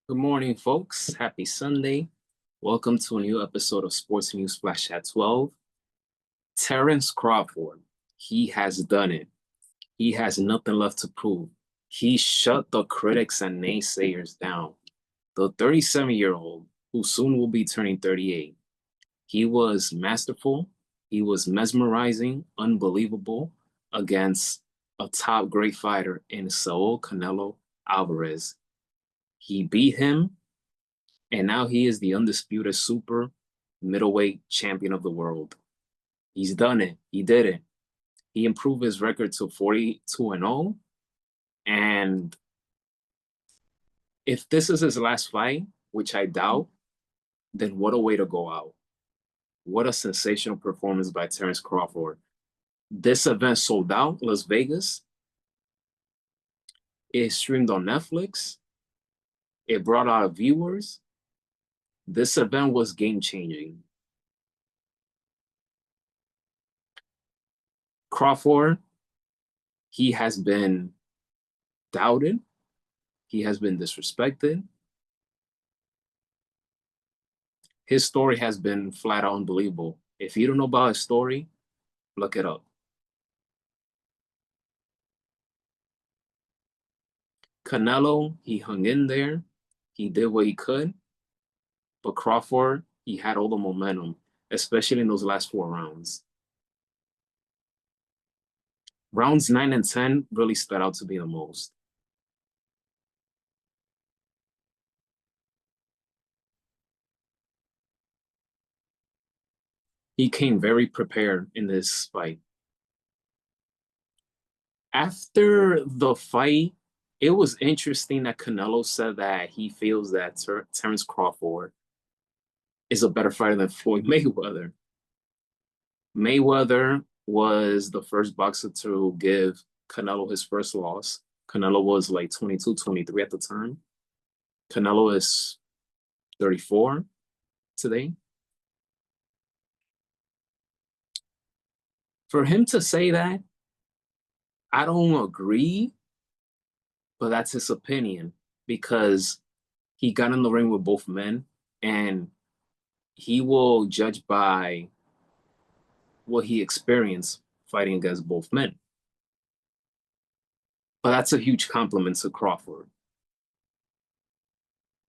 Good morning, folks. Happy Sunday. Welcome to a new episode of Sports News Flash at 12. Terence Crawford, he has done it. He has nothing left to prove. He shut the critics and naysayers down. The 37-year-old, who soon will be turning 38, he was masterful. He was mesmerizing, unbelievable against a top great fighter in Saul Canelo Alvarez. He beat him, and now he is the undisputed super middleweight champion of the world. He's done it. He did it. He improved his record to 42-0. And if this is his last fight, which I doubt, then what a way to go out. What a sensational performance by Terence Crawford. This event sold out, Las Vegas. It streamed on Netflix. It brought out viewers. This event was game-changing. Crawford, he has been doubted. He has been disrespected. His story has been flat out unbelievable. If you don't know about his story, look it up. Canelo, he hung in there. He did what he could. But Crawford, he had all the momentum, especially in those last 4 rounds. Rounds 9 and 10 really stood out to be the most. He came very prepared in this fight. After the fight, it was interesting that Canelo said that he feels that Terence Crawford is a better fighter than Floyd Mayweather. Mayweather was the first boxer to give Canelo his first loss. Canelo was like 22, 23 at the time. Canelo is 34 today. For him to say that, I don't agree, but that's his opinion because he got in the ring with both men and he will judge by what he experienced fighting against both men. But that's a huge compliment to Crawford.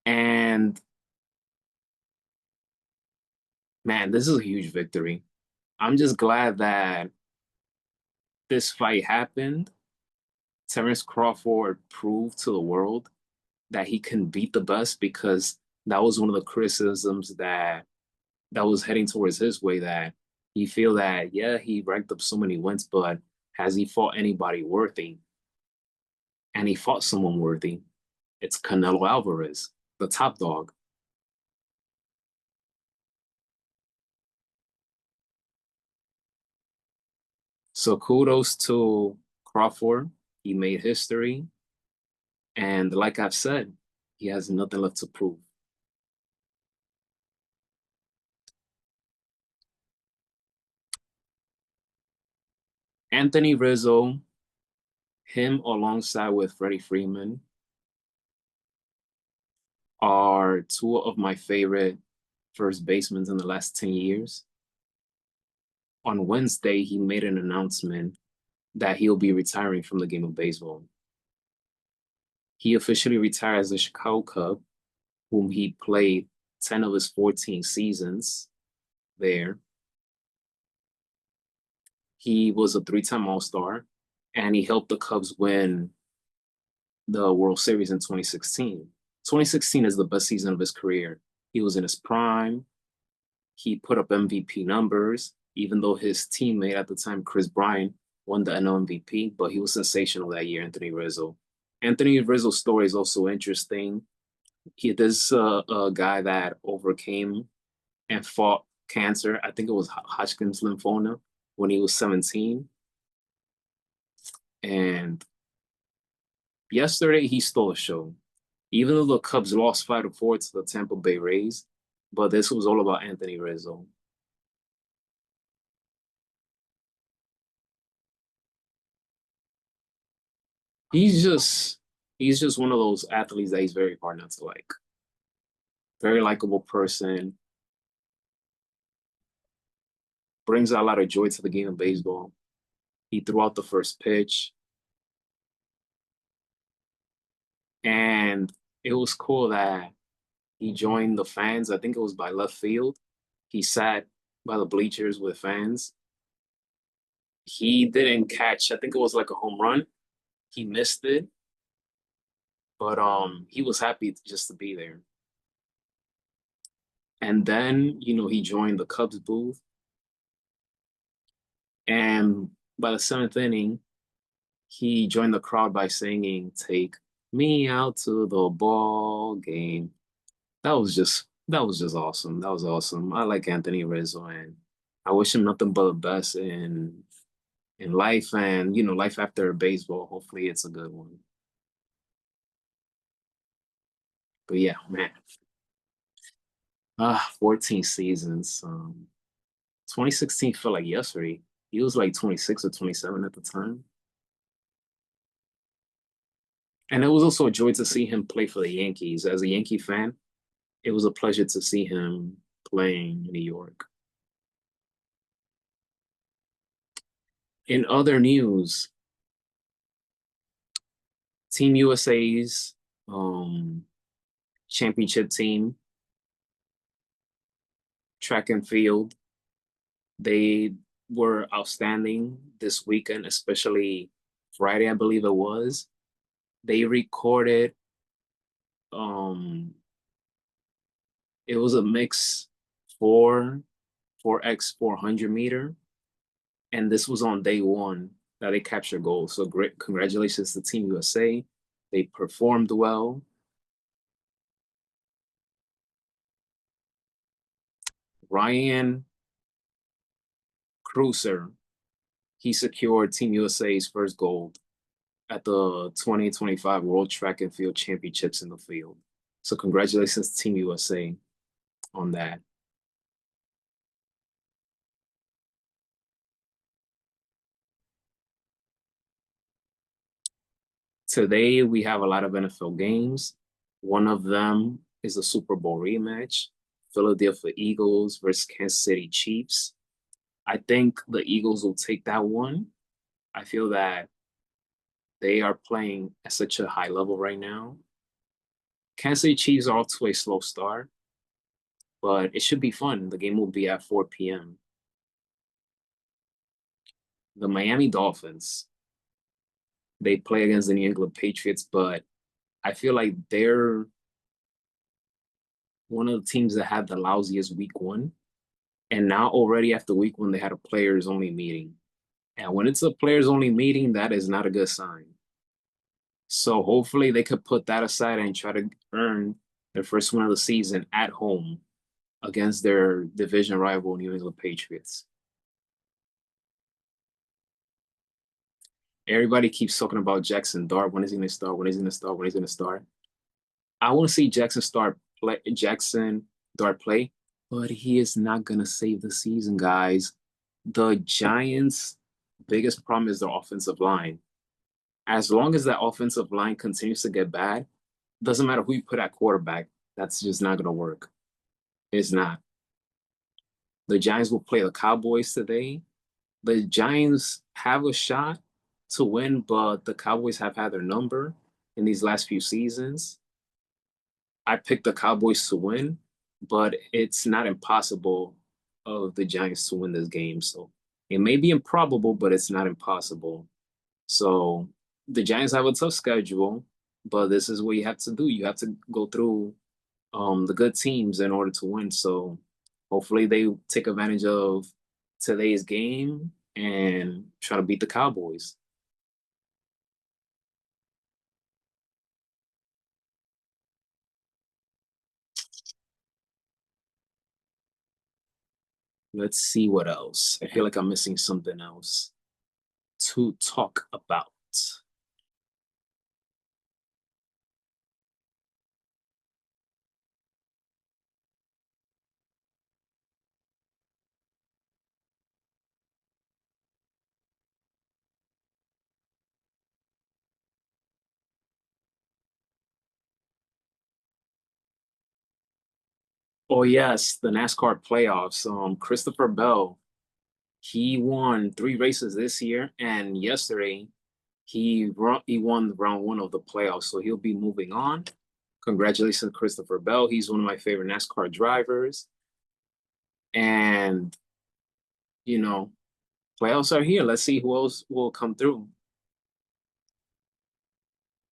And man, this is a huge victory. I'm just glad that this fight happened. Terence Crawford proved to the world that he can beat the best because that was one of the criticisms that was heading towards his way, that he feel that, yeah, he racked up so many wins, but has he fought anybody worthy? And he fought someone worthy. It's Canelo Alvarez, the top dog. So kudos to Crawford. He made history. And like I've said, he has nothing left to prove. Anthony Rizzo, him alongside with Freddie Freeman, are two of my favorite first basemen in the last 10 years. On Wednesday, he made an announcement that he'll be retiring from the game of baseball. He officially retired as a Chicago Cub, whom he played 10 of his 14 seasons there. He was a 3-time All-Star, and he helped the Cubs win the World Series in 2016. 2016 is the best season of his career. He was in his prime. He put up MVP numbers, even though his teammate at the time, Chris Bryant, won the NL MVP, but he was sensational that year, Anthony Rizzo. Anthony Rizzo's story is also interesting. This a guy that overcame and fought cancer. I think it was Hodgkin's lymphoma when he was 17. And yesterday, he stole a show. Even though the Cubs lost 5-4 to the Tampa Bay Rays, but this was all about Anthony Rizzo. He's just one of those athletes that he's very hard not to like. Very likable person, brings a lot of joy to the game of baseball. He threw out the first pitch, and it was cool that he joined the fans. I think it was by left field. He sat by the bleachers with fans. He didn't catch, I think it was like a home run. He missed it, but he was happy just to be there. And then, he joined the Cubs booth. And by the seventh inning, he joined the crowd by singing, "Take me out to the ball game." That was just awesome. That was awesome. I like Anthony Rizzo, and I wish him nothing but the best in life, and life after baseball. Hopefully it's a good one. But yeah, man. 14 seasons. 2016 felt like yesterday. He was like 26 or 27 at the time. And it was also a joy to see him play for the Yankees. As a Yankee fan, it was a pleasure to see him playing in New York. In other news, Team USA's championship team, track and field, they were outstanding this weekend, especially Friday, I believe it was. They recorded it was a mix four 4x 400 meter, and this was on day one that they captured gold. So great, congratulations to Team USA. They performed well. Ryan Cruiser, he secured Team USA's first gold at the 2025 World Track and Field Championships in the field. So congratulations to Team USA on that. Today we have a lot of NFL games. One of them is a Super Bowl rematch, Philadelphia Eagles versus Kansas City Chiefs. I think the Eagles will take that one. I feel that they are playing at such a high level right now. Kansas City Chiefs are off to a slow start, but it should be fun. The game will be at 4 p.m. The Miami Dolphins, they play against the New England Patriots, but I feel like they're one of the teams that had the lousiest week one. And now already after week one, they had a players only meeting. And when it's a players only meeting, that is not a good sign. So hopefully they could put that aside and try to earn their first win of the season at home against their division rival, New England Patriots. Everybody keeps talking about Jackson Dart. When is he going to start? When is he going to start? When is he going to start? I want to see Jackson Dart play, but he is not going to save the season, guys. The Giants' biggest problem is their offensive line. As long as that offensive line continues to get bad, doesn't matter who you put at quarterback, that's just not going to work. It's not. The Giants will play the Cowboys today. The Giants have a shot to win, but the Cowboys have had their number in these last few seasons. I picked the Cowboys to win, but it's not impossible of the Giants to win this game. So it may be improbable, but it's not impossible. So the Giants have a tough schedule, but this is what you have to do. You have to go through the good teams in order to win. So hopefully they take advantage of today's game and try to beat the Cowboys. Let's see what else. I feel like I'm missing something else to talk about. Oh yes, the NASCAR playoffs. Christopher Bell, he won 3 races this year, and yesterday he won round one of the playoffs, so he'll be moving on. Congratulations, Christopher Bell. He's one of my favorite NASCAR drivers, and you know, playoffs are here. Let's see who else will come through.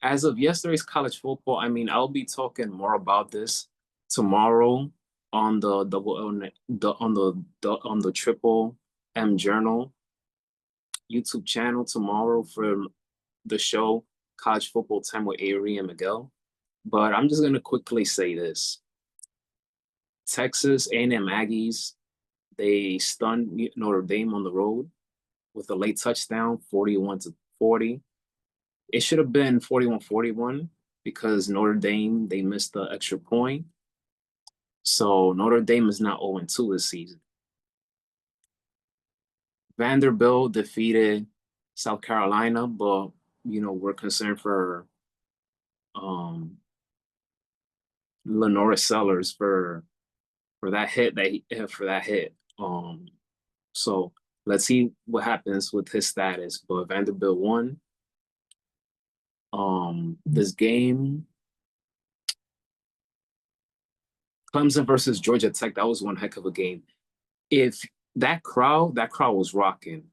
As of yesterday's college football, I mean, I'll be talking more about this tomorrow on the double on the Triple M Journal YouTube channel tomorrow for the show College Football Time with Avery and Miguel. But I'm just gonna quickly say this: Texas A&M Aggies, they stunned Notre Dame on the road with a late touchdown, 41-40. It should have been 41-41 because Notre Dame, they missed the extra point. So Notre Dame is now 0-2 this season. Vanderbilt defeated South Carolina, but we're concerned for um Lenora Sellers for that hit for that hit. So let's see what happens with his status. But Vanderbilt won. This game, Clemson versus Georgia Tech, that was one heck of a game. If that crowd was rocking.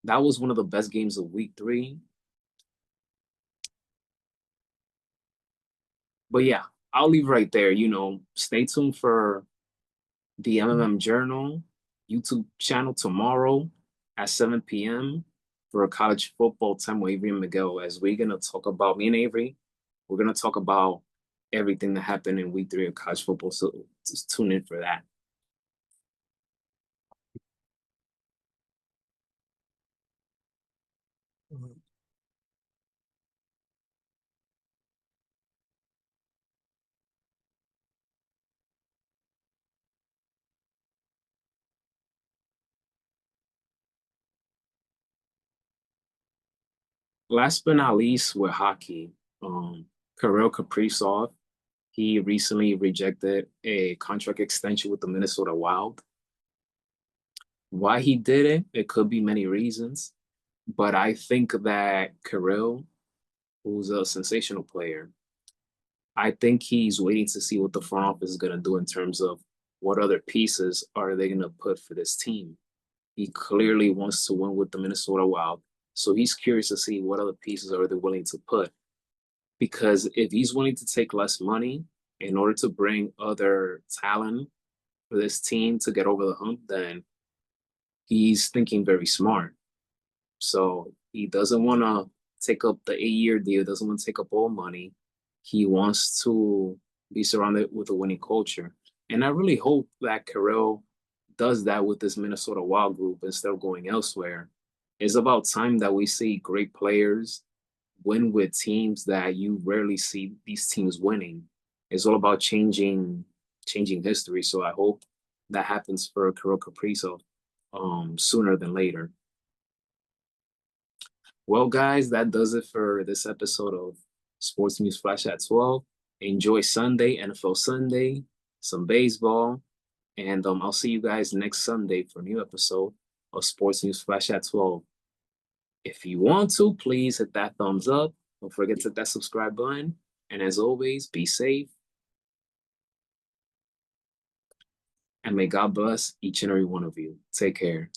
That was one of the best games of week 3. But yeah, I'll leave right there. Stay tuned for the MMM Journal YouTube channel tomorrow at 7 p.m. for a college football time with Avery and Miguel, as we're gonna talk about me and Avery. We're gonna talk about everything that happened in week 3 of college football. So just tune in for that. Last but not least, with hockey, Kirill Kaprizov, he recently rejected a contract extension with the Minnesota Wild. Why he did it, it could be many reasons, but I think that Kirill, who's a sensational player, I think he's waiting to see what the front office is going to do in terms of what other pieces are they going to put for this team. He clearly wants to win with the Minnesota Wild, so he's curious to see what other pieces are they willing to put. Because if he's willing to take less money in order to bring other talent for this team to get over the hump, then he's thinking very smart. So he doesn't want to take up the 8-year deal, doesn't want to take up all money. He wants to be surrounded with a winning culture. And I really hope that Kirill does that with this Minnesota Wild group instead of going elsewhere. It's about time that we see great players win with teams that you rarely see these teams winning. It's all about changing history. So I hope that happens for Kirill Kaprizov sooner than later. Well, guys, that does it for this episode of Sports News Flash at 12. Enjoy Sunday, NFL Sunday, some baseball, and I'll see you guys next Sunday for a new episode of Sports News Flash at 12. If you want to, please hit that thumbs up. Don't forget to hit that subscribe button. And as always, be safe. And may God bless each and every one of you. Take care.